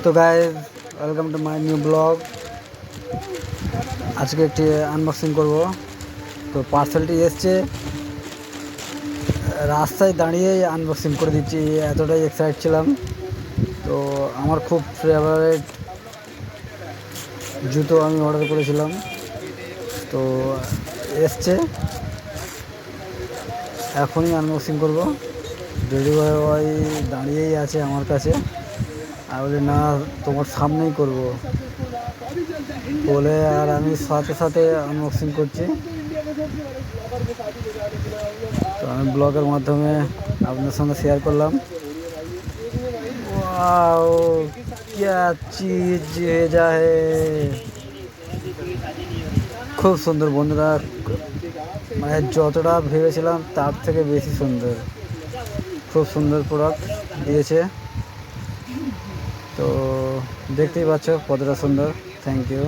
তো guys, welcome to my new blog. আজকে একটি আনবক্সিং করব। তো পার্সেলটি এসছে, রাস্তায় দাঁড়িয়েই আনবক্সিং করে দিচ্ছি, এতটাই এক্সাইট ছিলাম। তো আমার খুব ফেভারিট জুতো আমি অর্ডার করেছিলাম, তো এসছে, এখনই আনবক্সিং করব। ডেলিভারি বয় দাঁড়িয়েই আছে আমার কাছে, আর বলি না তোমার সামনেই করব বলে, আর আমি সাথে সাথে আনবক্সিং করছি। তো আমি ব্লগের মাধ্যমে আপনার সঙ্গে শেয়ার করলাম। ওয়াও, क्या चीज भेजा है। খুব সুন্দর বন্ধুরা, মানে যতটা ভেবেছিলাম তার থেকে বেশি সুন্দর। খুব সুন্দর প্রোডাক্ট দিয়েছে। তো দেখতেই পাচ্ছ কতটা সুন্দর। Thank you.